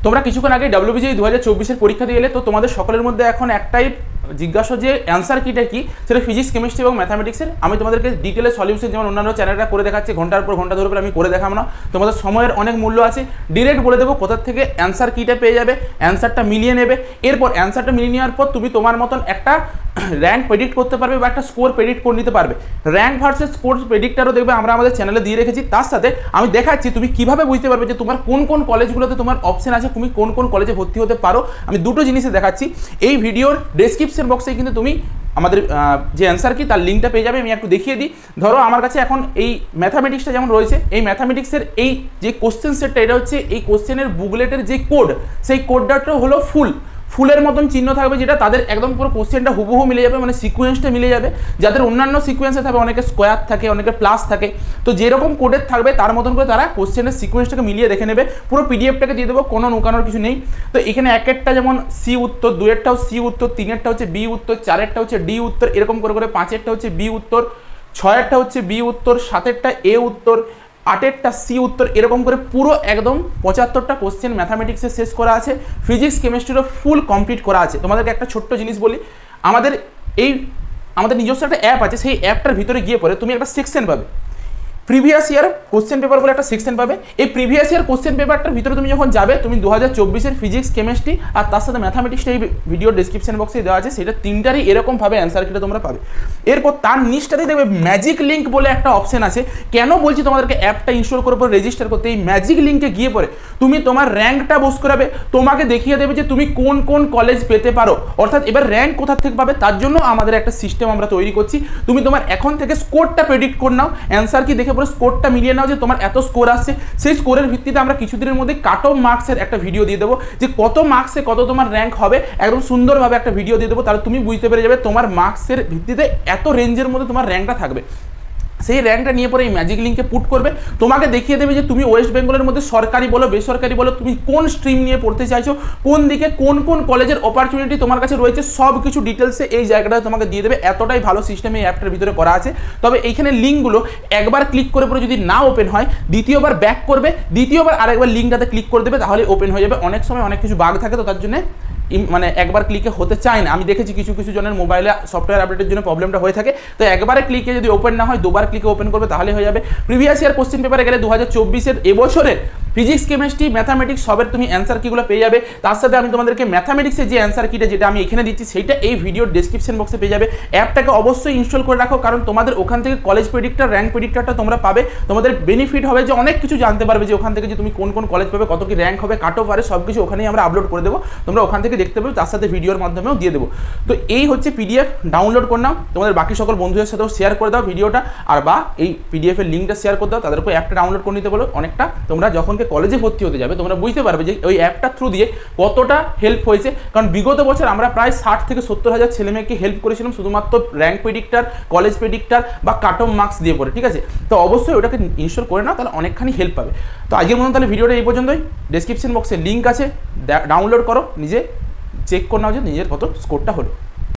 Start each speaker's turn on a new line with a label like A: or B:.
A: তোমরা কিছুক্ষণ আগে WBJEE 2024 পরীক্ষা দিয়ে এলে, তো তোমাদের সকলের মধ্যে এখন একটাই জিজ্ঞাসা যে অ্যান্সার কিটা কি, সেটা ফিজিক্স, কেমিস্ট্রি এবং ম্যাথামেটিক্সের। আমি তোমাদেরকে ডিটেলে সলিউশন যেমন অন্যান্য চ্যানেলটা করে দেখাচ্ছি, ঘন্টার পর ঘন্টা ধরে আমি করে দেখাবো না, তোমাদের সময়ের অনেক মূল্য আছে। ডিরেক্ট বলে দেবো কোথা থেকে অ্যান্সার কিটা পেয়ে যাবে, অ্যান্সারটা মিলিয়ে নেবে। এরপর অ্যান্সারটা মিলিয়ে নেওয়ার পর তুমি তোমার মতন একটা র্যাঙ্ক প্রেডিক্ট করতে পারবে বা একটা স্কোর প্রেডিক্ট করে নিতে পারবে। র্যাঙ্ক ভার্সেস স্কোর প্রেডিক্টারও দেখবে আমরা আমাদের চ্যানেলে দিয়ে রেখেছি। তার সাথে আমি দেখাচ্ছি তুমি কিভাবে বুঝতে পারবে যে তোমার কোন কোন কলেজগুলোতে তোমার অপশন আছে, তুমি কোন কোন কলেজে ভর্তি হতে পারো। আমি দুটো জিনিসে দেখাচ্ছি। এই ভিডিওর ডেসক্রিপশন বক্সে কিন্তু তুমি আমাদের যে অ্যান্সার কি তার লিঙ্কটা পেয়ে যাবে। আমি একটু দেখিয়ে দিই। ধরো আমার কাছে এখন এই ম্যাথামেটিক্সটা যেমন রয়েছে, এই ম্যাথামেটিক্সের এই যে কোশ্চেন সেটটা, এটা হচ্ছে এই কোশ্চেনের বুকলেটের যে কোড, সেই কোডটা হলো ফুলের মতন চিহ্ন থাকবে, যেটা তাদের একদম পুরো কোশ্চেনটা হুবহু মিলে যাবে, মানে সিকোয়েন্সটা মিলে যাবে। যাদের অন্যান্য সিকোয়েন্সে থাকবে, অনেকে স্কোয়ার থাকে, অনেকে প্লাস থাকে, তো যেরকম কোডের থাকবে তার মতন করে তারা কোশ্চেনের সিকোয়েন্সটাকে মিলিয়ে দেখে নেবে। পুরো পিডিএফটাকে দিয়ে দেবো, কোনো নুকানোর কিছু নেই। তো এখানে এক একটা যেমন সি উত্তর, দুয়েরটাও সি উত্তর, তিনেরটা হচ্ছে বি উত্তর, চারেরটা হচ্ছে ডি উত্তর, এরকম করে করে পাঁচেরটা হচ্ছে বি উত্তর, ছয়েরটা হচ্ছে বি উত্তর, সাতেরটা এ উত্তর, আটেরটা সি উত্তর, এরকম করে পুরো একদম 75টা কোশ্চেন ম্যাথামেটিক্সে শেষ করা আছে। ফিজিক্স কেমিস্ট্রিরও ফুল কমপ্লিট করা আছে। তোমাদেরকে একটা ছোট্ট জিনিস বলি, আমাদের নিজস্ব একটা অ্যাপ আছে। সেই অ্যাপটার ভিতরে গিয়ে পরে তুমি একটা সেকশন পাবে, প্রিভিয়াস ইয়ার কোশ্চেন পেপার বলে একটা সেকশন পাবে। এই প্রিভিয়াস ইয়ার কোশ্চেন পেপারটার ভিতরে তুমি যখন যাবে, তুমি 2024 ফিজিক্স, কেমিস্ট্রি আর তার সাথে ম্যাথামেটিক্সটা এই ভিডিও ডেসক্রিপশন বক্সে দেওয়া আছে, সেটা তিনটারই এরকমভাবে অ্যান্সার কিটা তোমরা পাবে। এরপর তার নিচটাতে দেখবে ম্যাজিক লিঙ্ক বলে একটা অপশন আছে। কেন বলছি তোমাদেরকে অ্যাপটা ইনস্টল করার পর রেজিস্টার করতে? এই ম্যাজিক লিঙ্কে গিয়ে পরে তুমি তোমার র্যাঙ্কটা বস করাবে, তোমাকে দেখিয়ে দেবে যে তুমি কোন কোন কলেজ পেতে পারো। অর্থাৎ এবার র্যাঙ্ক কোথা থেকে পাবে তার জন্য আমাদের একটা সিস্টেম আমরা তৈরি করছি। তুমি তোমার এখন থেকে স্কোরটা প্রেডিক্ট করে নাও, অ্যান্সার কি দেখে পরে স্কোরটা মিলিয়ে নাও যে তোমার এত স্কোর আসছে। সেই স্কোরের ভিত্তিতে আমরা কিছুদিনের মধ্যে কাট অফ মার্কসের একটা ভিডিও দিয়ে দেবো, যে কত মার্কসে কত তোমার র্যাঙ্ক হবে, একদম সুন্দরভাবে একটা ভিডিও দিয়ে দেবো। তাহলে তুমি বুঝতে পেরে যাবে তোমার মার্কসের ভিত্তিতে এত রেঞ্জের মধ্যে তোমার র্যাঙ্কটা থাকবে। সেই র্যাঙ্কটা নিয়ে পরে এই ম্যাজিক লিঙ্কে পুট করবে, তোমাকে দেখিয়ে দেবে যে তুমি ওয়েস্ট বেঙ্গলের মধ্যে সরকারি বলো বেসরকারি বলো, তুমি কোন স্ট্রিম নিয়ে পড়তে চাইছো, কোন দিকে কোন কোন কলেজের অপরচুনিটি তোমার কাছে রয়েছে, সব কিছু ডিটেলসে এই জায়গাটা তোমাকে দিয়ে দেবে। এতটাই ভালো সিস্টেম এই অ্যাপটার ভিতরে করা আছে। তবে এইখানে লিঙ্কগুলো একবার ক্লিক করে পরে যদি না ওপেন হয়, দ্বিতীয়বার ব্যাক করবে, দ্বিতীয়বার আরেকবার লিঙ্কটাতে ক্লিক করে দেবে, তাহলে ওপেন হয়ে যাবে। অনেক সময় অনেক কিছু বাগ থাকে, তো তার জন্য মানে একবার ক্লিকে হতে চায় না। আমি দেখেছি কিছু কিছু জনের মোবাইলে সফটওয়্যার আপডেটের জন্য প্রবলেমটা হয়ে থাকে। তো একবারে ক্লিকে যদি ওপেন না হয়, দুবার ক্লিকে ওপেন করবে, তাহলে হয়ে যাবে। প্রিভিয়াস ইয়ার কোশ্চেন পেপারে গেলে 2024 এবছরের ফিজিক্স, কেমিস্ট্রি, ম্যাথামেটিক্স সবের তুমি অ্যান্সার কিগুলো পেয়ে যাবে। তার সাথে আমি তোমাদেরকে ম্যাথামেটিক্সের যে অ্যান্সার কিটা যেটা আমি এখানে দিচ্ছি, সেইটা এই ভিডিওর ডেসক্রিপশন বক্সে পেয়ে যাবে। অ্যাপটাকে অবশ্যই ইনস্টল করে রাখো, কারণ তোমাদের ওখান থেকে কলেজ প্রেডিক্টর, র্যাঙ্ক প্রেডিক্টরটা তোমরা পাবে। তোমাদের বেনিফিট হবে যে অনেক কিছু জানতে পারবে, যে ওখান থেকে যে তুমি কোন কোন কলেজ পাবে, কত কি র্যাঙ্ক হবে, কাট অফ পারে, সব কিছু ওখানেই আমরা আপলোড করে দেবো। তোমরা ওখান থেকে দেখতে পাবে, তার সাথে ভিডিওর মাধ্যমেও দিয়ে দেবো। তো এই হচ্ছে পিডিএফ, ডাউনলোড করে নাও, তোমাদের বাকি সকল বন্ধুদের সাথেও শেয়ার করে দাও ভিডিওটা, আর বা এই পিডিএফের লিঙ্কটা শেয়ার করে দাও, তাদেরকে অ্যাপটা ডাউনলোড করে নিতে বলো। অনেকটা তোমরা যখনকে কলেজে ভর্তি হতে যাবে, তোমরা বুঝতে পারবে যে ওই অ্যাপটা থ্রু দিয়ে কতটা হেল্প হয়েছে। কারণ বিগত বছর আমরা প্রায় 60 থেকে 70 হাজার ছেলেমেয়েকে হেল্প করেছিলাম শুধুমাত্র র্যাঙ্ক প্রেডিক্টর, কলেজ প্রেডিক্টর বা কাট অফ মার্কস দিয়ে পড়ে, ঠিক আছে? তো অবশ্যই ওটাকে ইনস্টল করে নাও, তাহলে অনেকখানি হেল্প পাবে। তো আজকের মতন তাহলে ভিডিওটা এই পর্যন্তই। ডেসক্রিপশন বক্সে লিঙ্ক আছে, ডাউনলোড করো, নিজে চেক করে নাও যে নিজের কত স্কোরটা হলো।